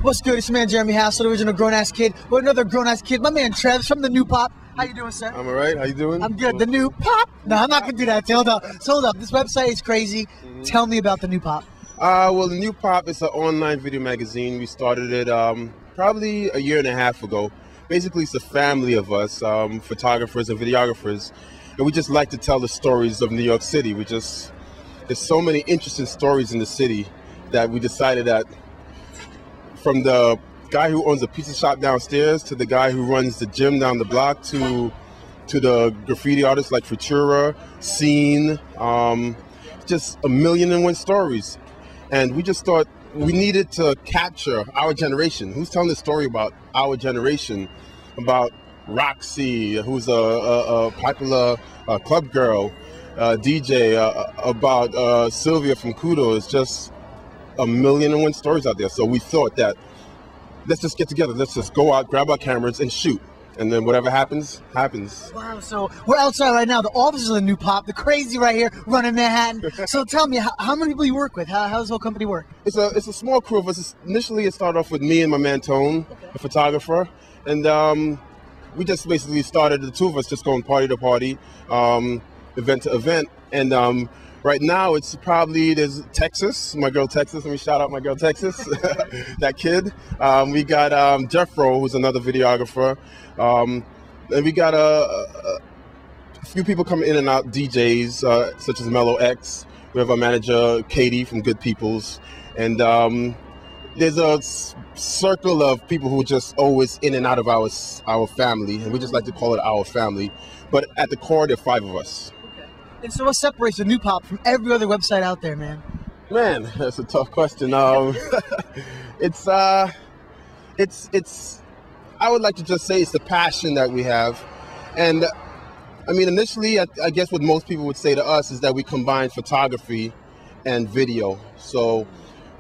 What's good? It's your man Jeremy Hassel, the original grown-ass kid. With another grown-ass kid, my man Trev from the New Pop. How you doing, sir? I'm alright. How you doing? I'm good. The New Pop. No, I'm not gonna do that. Hold up. Hold up. This website is crazy. Tell me about the New Pop. Well, the New Pop is an online video magazine. We started it probably a year and a half ago. Basically, it's a family of us, photographers and videographers, and we just like to tell the stories of New York City. There's so many interesting stories in the city that we decided that, from the guy who owns a pizza shop downstairs to the guy who runs the gym down the block to the graffiti artists like Futura, Scene, just a million and one stories. And we just thought we needed to capture our generation. Who's telling the story about our generation, about Roxy, who's a popular club girl, DJ, about Sylvia from Kudo. It's just a million and one stories out there. So we thought that let's just get together. Let's just go out, grab our cameras, and shoot. And then whatever happens, happens. Wow, so we're outside right now. The offices of the New Pop, the crazy right here, running Manhattan. So tell me, how many people you work with? How does the whole company work? It's a small crew of us. Initially, it started off with me and my man Tone, a photographer. And we just basically started, the two of us, just going party to party, event to event. And right now, it's probably, there's Texas, my girl Texas. Let me shout out my girl Texas, that kid. We got Jeffro, who's another videographer. And we got a few people coming in and out, DJs, such as Mellow X. We have our manager, Katie from Good Peoples. And there's a circle of people who are just always in and out of our family. And we just like to call it our family. But at the core, there are 5 of us. And so what separates the New Pop from every other website out there, man? Man, that's a tough question. It's I would like to just say it's the passion that we have. And I mean, initially, I guess what most people would say to us is that we combine photography and video. So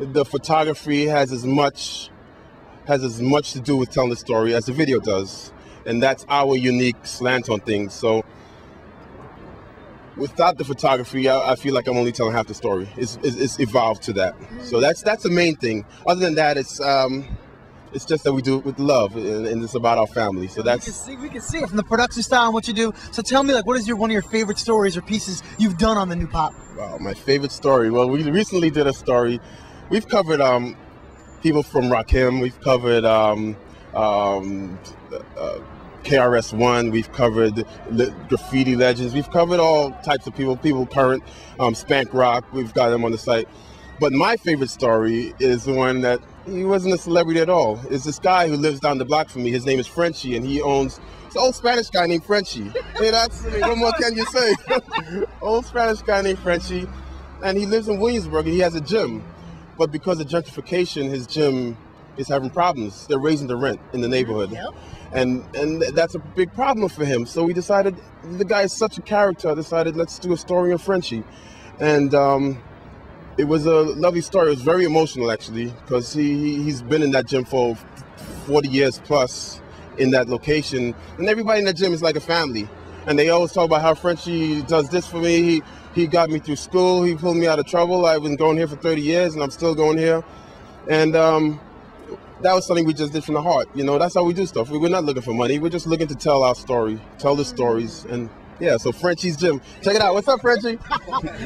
the photography has as much to do with telling the story as the video does. And that's our unique slant on things. So without the photography, I feel like I'm only telling half the story. It's evolved to that. So that's the main thing. Other than that, it's just that we do it with love, and it's about our family. So that's we can see it from the production style and what you do. So tell me, like, what is one of your favorite stories or pieces you've done on the New Pop? Wow, my favorite story. Well, we recently did a story. We've covered people from Rakim. We've covered KRS-One, we've covered graffiti legends, we've covered all types of people current, Spank Rock, we've got them on the site. But my favorite story is the one that he wasn't a celebrity at all. It's this guy who lives down the block from me. His name is Frenchie, and he owns, it's an old Spanish guy named Frenchie. Hey, what more can you say? Old Spanish guy named Frenchie, and he lives in Williamsburg, and he has a gym. But because of gentrification, his gym is having problems. They're raising the rent in the neighborhood. Yep. And that's a big problem for him. So we decided, the guy is such a character, I decided let's do a story of Frenchie. And it was a lovely story. It was very emotional, actually, because he's been in that gym for 40 years plus in that location. And everybody in that gym is like a family. And they always talk about how Frenchie does this for me. He got me through school. He pulled me out of trouble. I've been going here for 30 years and I'm still going here. And that was something we just did from the heart. You know, that's how we do stuff. We're not looking for money. We're just looking to tell our story, tell the stories. And yeah, so Frenchie's Gym. Check it out. What's up, Frenchie?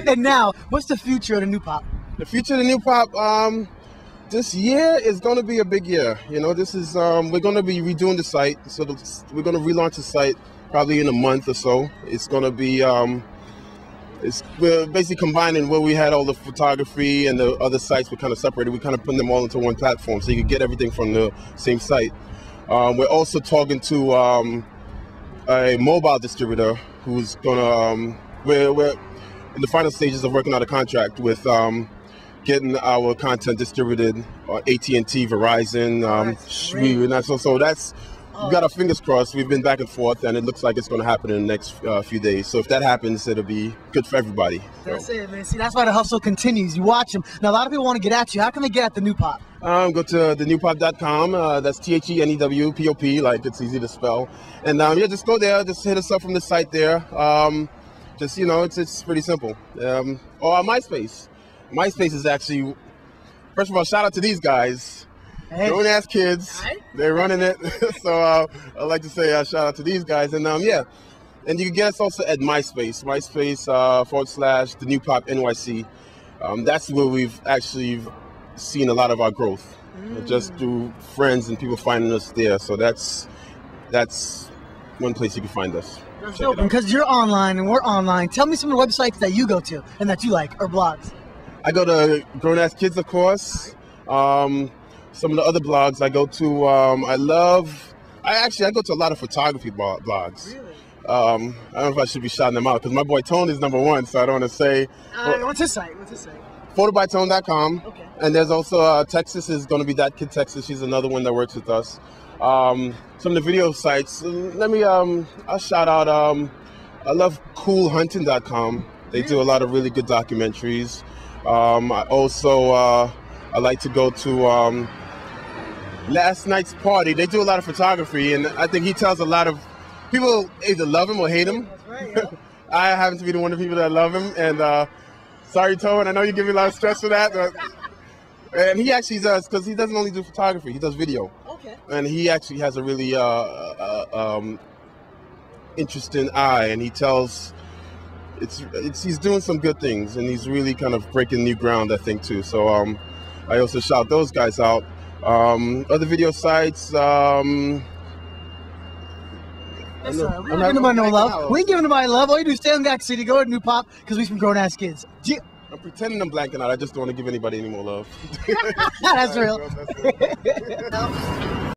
And now, what's the future of the New Pop? The future of the New Pop, this year is going to be a big year. You know, this is, we're going to be redoing the site. So we're going to relaunch the site probably in a month or so. It's going to be, we're basically combining where we had all the photography and the other sites were kind of separated. We kind of put them all into one platform so you can get everything from the same site. We're also talking to a mobile distributor who's gonna, we're in the final stages of working out a contract with getting our content distributed on AT&T, Verizon, so that's, we've got our fingers crossed. We've been back and forth, and it looks like it's going to happen in the next few days. So if that happens, it'll be good for everybody. That's it, man. See, that's why the hustle continues. You watch them. Now, a lot of people want to get at you. How can they get at the New Pop? Go to thenewpop.com. That's THENEWPOP, like it's easy to spell. And yeah, just go there. Just hit us up from the site there. Just, you know, it's pretty simple. Or our MySpace. MySpace is actually, first of all, shout out to these guys. Hey. Grown Ass Kids. They're running it. So I'd like to say shout out to these guys. And yeah, and you can get us also at MySpace, /the New Pop NYC. That's where we've actually seen a lot of our growth, just through friends and people finding us there. So that's one place you can find us. That's dope. Because you're online and we're online, tell me some of the websites that you go to and that you like, or blogs. I go to Grown Ass Kids, of course. Some of the other blogs I go to, I go to a lot of photography blogs. Really? I don't know if I should be shouting them out because my boy Tone is #1, so I don't want to say. What's his site? Photobytone.com. Okay. And there's also Texas is going to be That Kid Texas. She's another one that works with us. Some of the video sites. I'll shout out. I love CoolHunting.com. They do a lot of really good documentaries. I like to go to Last Night's Party. They do a lot of photography, and I think he tells a lot of people either love him or hate him. That's right, yeah. I happen to be one of the people that love him, and sorry, Tone, I know you give me a lot of stress for that, but and he actually does, because he doesn't only do photography, he does video. Okay. And he actually has a really interesting eye, and he tells he's doing some good things, and he's really kind of breaking new ground, I think, too. So I also shout those guys out. Other video sites. We ain't giving nobody no love. We ain't giving nobody love. All you do is stay on Gack City, go to New Pop, because we some grown ass kids. Yeah. I'm pretending I'm blanking out. I just don't want to give anybody any more love. That's real. That's real.